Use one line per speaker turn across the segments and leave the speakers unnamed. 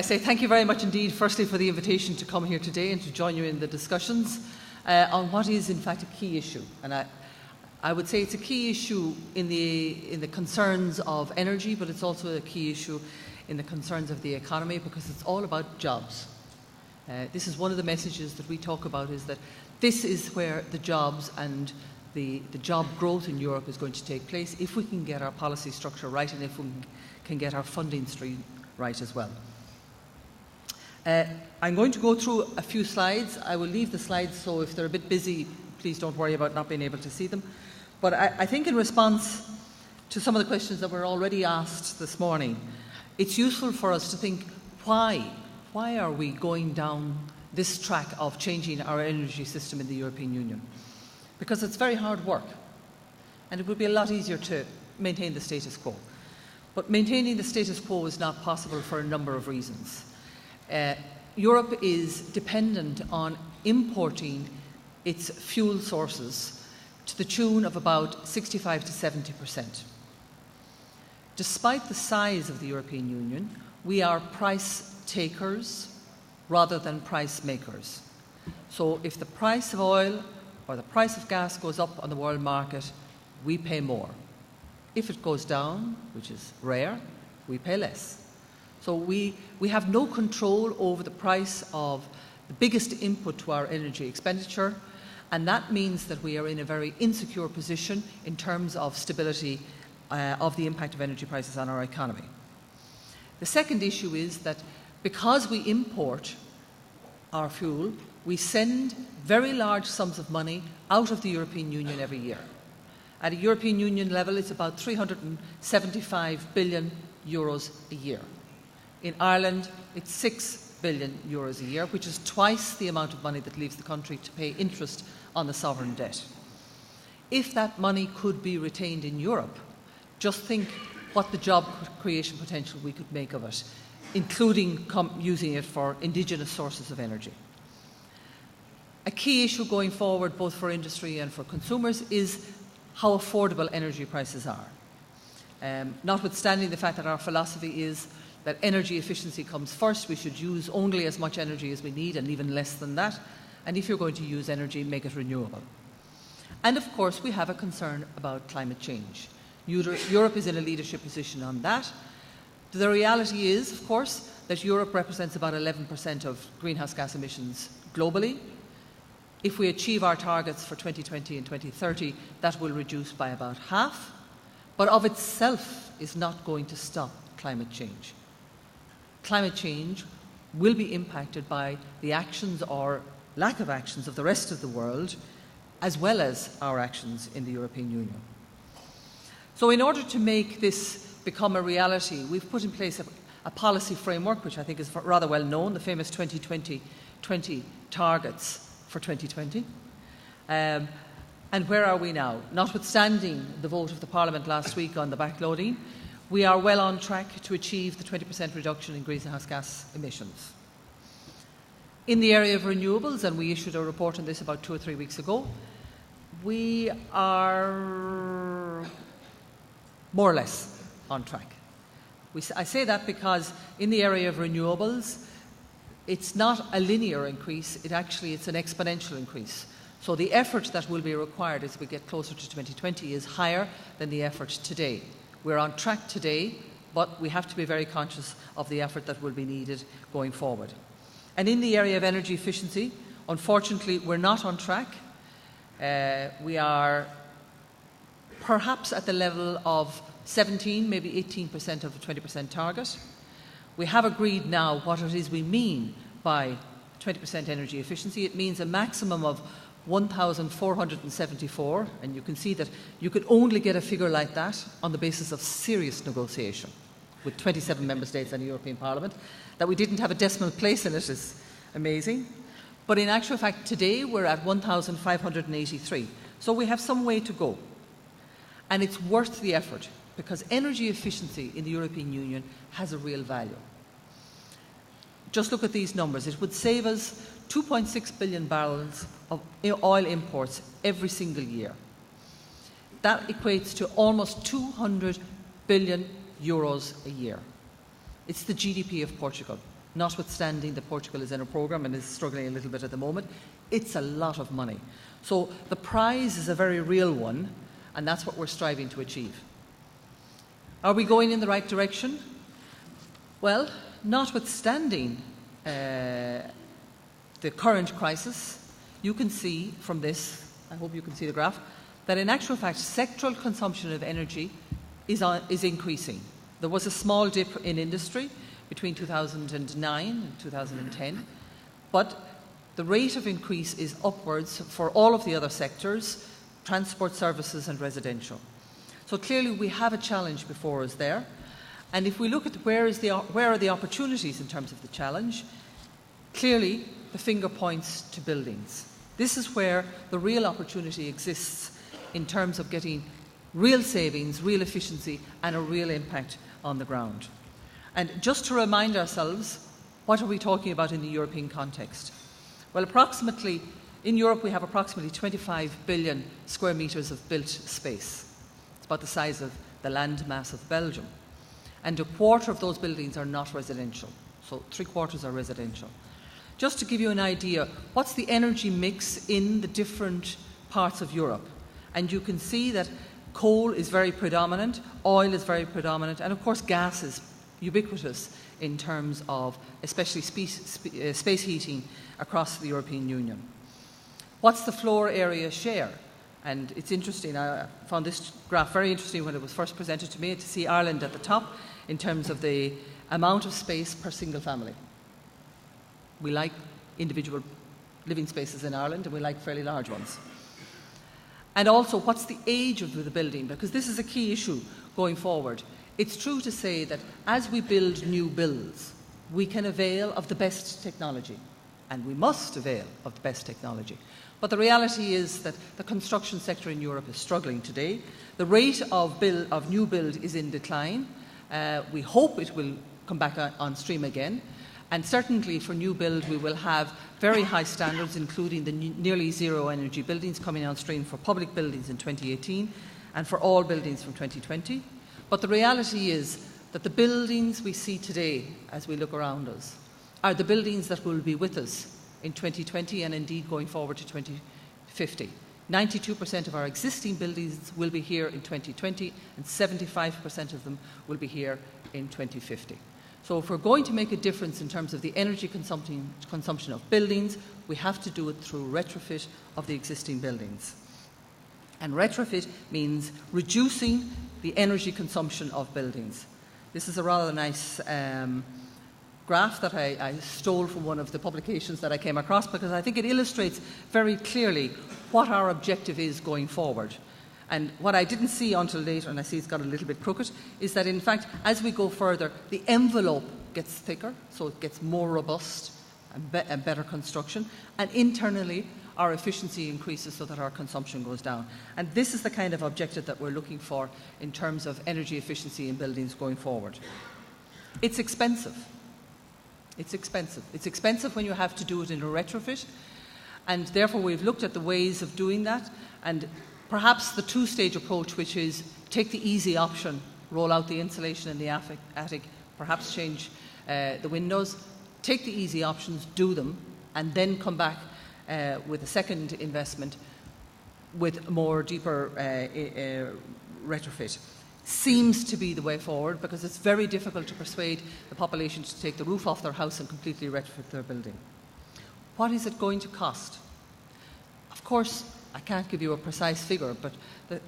I say thank you very much indeed, firstly, for the invitation to come here today and to join you in the discussions on what is, in fact, a key issue. And I would say it's a key issue in the concerns of energy, but it's also a key issue in the concerns of the economy, because it's all about jobs. This is one of the messages that we talk about, is that this is where the jobs and the job growth in Europe is going to take place if we can get our policy structure right and if we can get our funding stream right as well. I'm going to go through a few slides. I will leave the slides, so if they're a bit busy, please don't worry about not being able to see them. But I think in response to some of the questions that were already asked this morning, it's useful for us to think, why are we going down this track of changing our energy system in the European Union? Because it's very hard work, and it would be a lot easier to maintain the status quo. But maintaining the status quo is not possible for a number of reasons. Europe is dependent on importing its fuel sources to the tune of about 65 to 70%. Despite the size of the European Union, we are price takers rather than price makers. So if the price of oil or the price of gas goes up on the world market, we pay more. If it goes down, which is rare, we pay less. So we have no control over the price of the biggest input to our energy expenditure, and that means that we are in a very insecure position in terms of stability of the impact of energy prices on our economy. The second issue is that because we import our fuel, we send very large sums of money out of the European Union every year. At a European Union level, it's about 375 billion euros a year. In Ireland, it's 6 billion euros a year, which is twice the amount of money that leaves the country to pay interest on the sovereign debt. If that money could be retained in Europe, just think what the job creation potential we could make of it, including using it for indigenous sources of energy. A key issue going forward, both for industry and for consumers, is how affordable energy prices are. Notwithstanding the fact that our philosophy is that energy efficiency comes first, we should use only as much energy as we need and even less than that. And if you're going to use energy, make it renewable. And of course, we have a concern about climate change. Europe is in a leadership position on that. The reality is, of course, that Europe represents about 11% of greenhouse gas emissions globally. If we achieve our targets for 2020 and 2030, that will reduce by about half, but of itself is not going to stop climate change. Climate change will be impacted by the actions or lack of actions of the rest of the world, as well as our actions in the European Union. So in order to make this become a reality, we've put in place a policy framework, which I think is rather well known, the famous 2020 targets for 2020. And where are we now? Notwithstanding the vote of the Parliament last week on the backloading, we are well on track to achieve the 20% reduction in greenhouse gas emissions. In the area of renewables, and we issued a report on this about 2 or 3 weeks ago, we are more or less on track. I say that because in the area of renewables, it's not a linear increase, it's an exponential increase. So the effort that will be required as we get closer to 2020 is higher than the effort today. We're on track today, but we have to be very conscious of the effort that will be needed going forward. And in the area of energy efficiency, unfortunately, we're not on track. We are perhaps at the level of 17, maybe 18% of the 20% target. We have agreed now what it is we mean by 20% energy efficiency. It means a maximum of 1,474, and you can see that you could only get a figure like that on the basis of serious negotiation with 27 member states and the European Parliament. That we didn't have a decimal place in it is amazing. But in actual fact, today we're at 1,583. So we have some way to go. And it's worth the effort, because energy efficiency in the European Union has a real value. Just look at these numbers. It would save us 2.6 billion barrels of oil imports every single year. That equates to almost 200 billion euros a year. It's the GDP of Portugal. notwithstanding that Portugal is in a programme and is struggling a little bit at the moment. It's a lot of money. So the prize is a very real one, and that's what we're striving to achieve. Are we going in the right direction? Well, notwithstanding the current crisis, you can see from this, I hope you can see the graph, that in actual fact sectoral consumption of energy is increasing. There was a small dip in industry between 2009 and 2010, but the rate of increase is upwards for all of the other sectors, transport, services and residential. So clearly we have a challenge before us there. And if we look at where are the opportunities in terms of the challenge, clearly the finger points to buildings. This is where the real opportunity exists in terms of getting real savings, real efficiency and a real impact on the ground. And just to remind ourselves, what are we talking about in the European context? Well, in Europe we have approximately 25 billion square metres of built space. It's about the size of the land mass of Belgium. And a quarter of those buildings are not residential. So 3/4 are residential. Just to give you an idea, what's the energy mix in the different parts of Europe? And you can see that coal is very predominant, oil is very predominant, and of course gas is ubiquitous in terms of especially space heating across the European Union. What's the floor area share? And it's interesting, I found this graph very interesting when it was first presented to me, to see Ireland at the top in terms of the amount of space per single family. We like individual living spaces in Ireland and we like fairly large ones. And also, what's the age of the building? Because this is a key issue going forward. It's true to say that as we build new builds, we can avail of the best technology, and we must avail of the best technology. But the reality is that the construction sector in Europe is struggling today. The rate of new build is in decline. We hope it will come back on stream again. And certainly for new build, we will have very high standards, including the nearly zero energy buildings coming on stream for public buildings in 2018 and for all buildings from 2020. But the reality is that the buildings we see today, as we look around us, are the buildings that will be with us in 2020 and indeed going forward to 2050. 92% of our existing buildings will be here in 2020 and 75% of them will be here in 2050. So if we're going to make a difference in terms of the energy consumption of buildings, we have to do it through retrofit of the existing buildings. And retrofit means reducing the energy consumption of buildings. This is a rather nice graph that I stole from one of the publications that I came across, because I think it illustrates very clearly what our objective is going forward. And what I didn't see until later, and I see it's got a little bit crooked, is that in fact, as we go further, the envelope gets thicker, so it gets more robust and better construction. And internally, our efficiency increases so that our consumption goes down. And this is the kind of objective that we're looking for in terms of energy efficiency in buildings going forward. It's expensive. It's expensive. It's expensive when you have to do it in a retrofit. And therefore, we've looked at the ways of doing that. And perhaps the two-stage approach, which is take the easy option, roll out the insulation in the attic, perhaps change the windows, take the easy options, do them, and then come back with a second investment with more deeper retrofit. Seems to be the way forward, because it's very difficult to persuade the population to take the roof off their house and completely retrofit their building. What is it going to cost? Of course, I can't give you a precise figure, but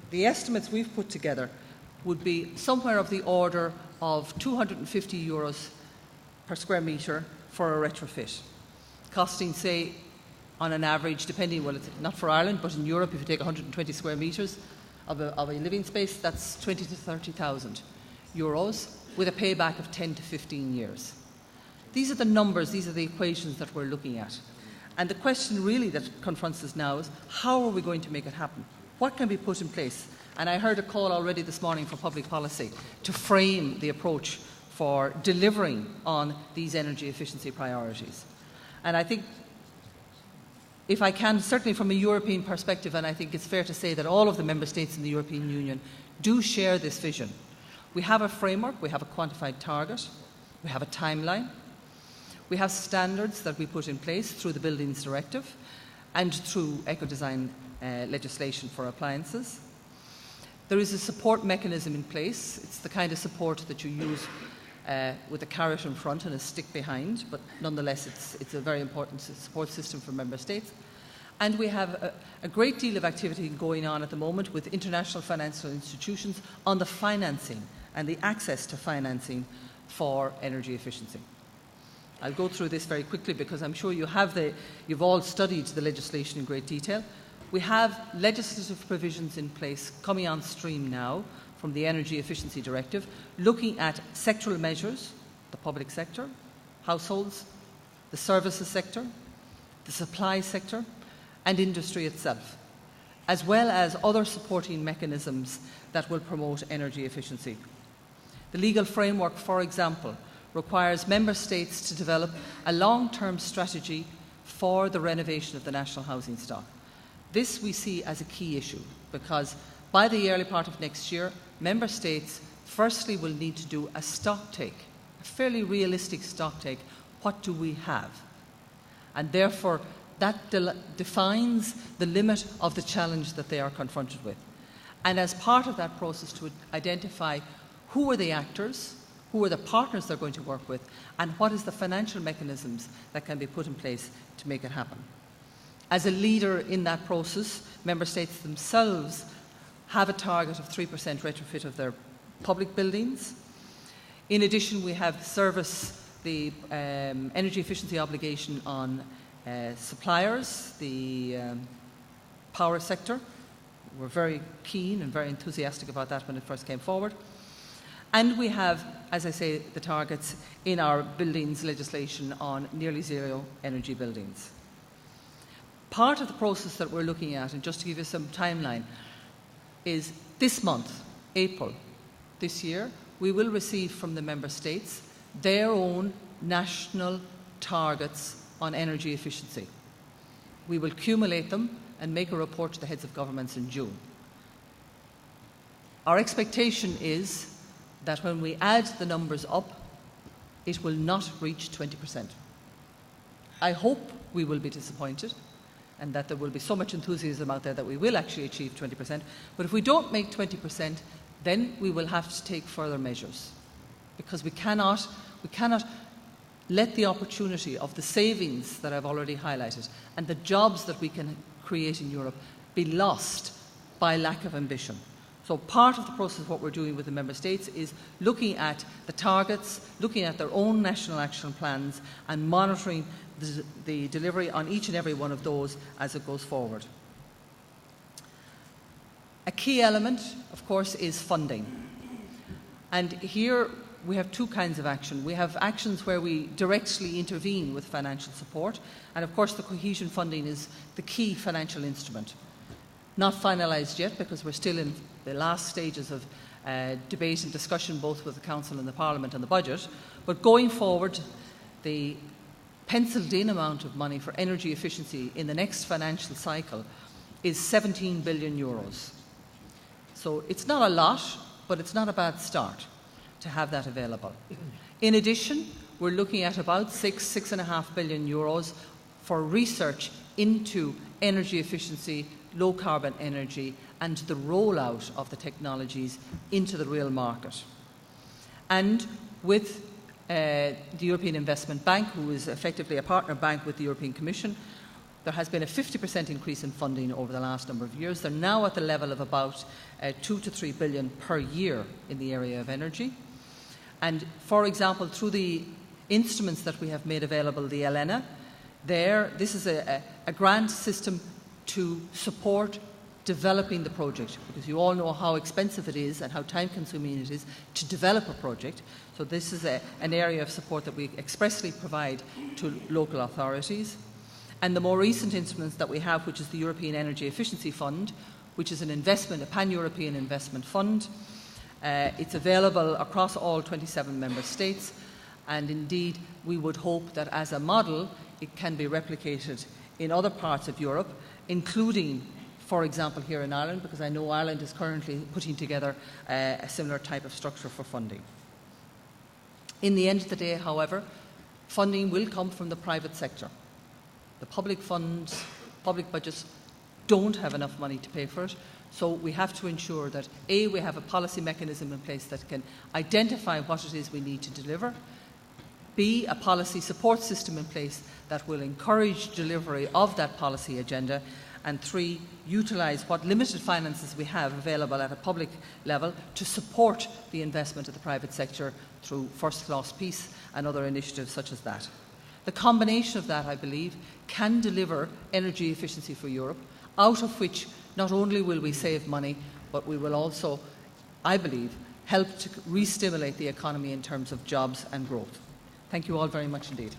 the estimates we've put together would be somewhere of the order of €250 per square metre for a retrofit, costing, say, on an average, depending, well, it's not for Ireland, but in Europe, if you take 120 square metres of a living space, that's 20 to 30,000 euros, with a payback of 10 to 15 years. These are the numbers, these are the equations that we're looking at. And the question really that confronts us now is, how are we going to make it happen? What can be put in place? And I heard a call already this morning for public policy to frame the approach for delivering on these energy efficiency priorities. And I think, if I can, certainly from a European perspective, and I think it's fair to say that all of the member states in the European Union do share this vision. We have a framework, we have a quantified target, we have a timeline. We have standards that we put in place through the Buildings Directive and through eco-design legislation for appliances. There is a support mechanism in place. It's the kind of support that you use with a carrot in front and a stick behind, but nonetheless it's a very important support system for member states. And we have a great deal of activity going on at the moment with international financial institutions on the financing and the access to financing for energy efficiency. I'll go through this very quickly because I'm sure you've all studied the legislation in great detail. We have legislative provisions in place coming on stream now from the Energy Efficiency Directive, looking at sectoral measures, the public sector, households, the services sector, the supply sector, and industry itself, as well as other supporting mechanisms that will promote energy efficiency. The legal framework, for example, requires member states to develop a long-term strategy for the renovation of the national housing stock. This we see as a key issue because by the early part of next year, member states firstly will need to do a stock take, a fairly realistic stock take. What do we have? And therefore, that defines the limit of the challenge that they are confronted with. And as part of that process, to identify who are the actors, who are the partners they're going to work with, and what is the financial mechanisms that can be put in place to make it happen. As a leader in that process, member states themselves have a target of 3% retrofit of their public buildings. In addition, we have the energy efficiency obligation on suppliers, the power sector. We're very keen and very enthusiastic about that when it first came forward. And we have, as I say, the targets in our buildings legislation on nearly zero energy buildings. Part of the process that we're looking at, and just to give you some timeline, is this month, April, this year, we will receive from the member states their own national targets on energy efficiency. We will accumulate them and make a report to the heads of governments in June. Our expectation is that when we add the numbers up, it will not reach 20%. I hope we will be disappointed and that there will be so much enthusiasm out there that we will actually achieve 20%. But if we don't make 20%, then we will have to take further measures because we cannot let the opportunity of the savings that I've already highlighted and the jobs that we can create in Europe be lost by lack of ambition. So part of the process, what we're doing with the member states, is looking at the targets, looking at their own national action plans and monitoring the delivery on each and every one of those as it goes forward. A key element, of course, is funding. And here we have two kinds of action. We have actions where we directly intervene with financial support, and of course the cohesion funding is the key financial instrument. Not finalised yet because we're still in the last stages of debate and discussion both with the Council and the Parliament and the budget, but going forward the penciled in amount of money for energy efficiency in the next financial cycle is 17 billion euros. So it's not a lot, but it's not a bad start to have that available. In addition, we're looking at about 6.5 billion euros for research into energy efficiency, low carbon energy, and the rollout of the technologies into the real market. And with the European Investment Bank, who is effectively a partner bank with the European Commission, there has been a 50% increase in funding over the last number of years. They're now at the level of about 2 to 3 billion per year in the area of energy. And for example, through the instruments that we have made available, the ELENA, this is a grant system to support developing the project, because you all know how expensive it is and how time-consuming it is to develop a project. So this is an area of support that we expressly provide to local authorities. And the more recent instruments that we have, which is the European Energy Efficiency Fund, which is a pan-European investment fund. It's available across all 27 member states, and indeed we would hope that as a model it can be replicated in other parts of Europe, including, for example, here in Ireland, because I know Ireland is currently putting together a similar type of structure for funding. In the end of the day, however, Funding will come from the private sector. The public funds, public budgets don't have enough money to pay for it. So we have to ensure that A, we have a policy mechanism in place that can identify what it is we need to deliver. B, a policy support system in place that will encourage delivery of that policy agenda. And 3, utilise what limited finances we have available at a public level to support the investment of the private sector through First Class Peace and other initiatives such as that. The combination of that, I believe, can deliver energy efficiency for Europe, out of which not only will we save money, but we will also, I believe, help to re-stimulate the economy in terms of jobs and growth. Thank you all very much indeed.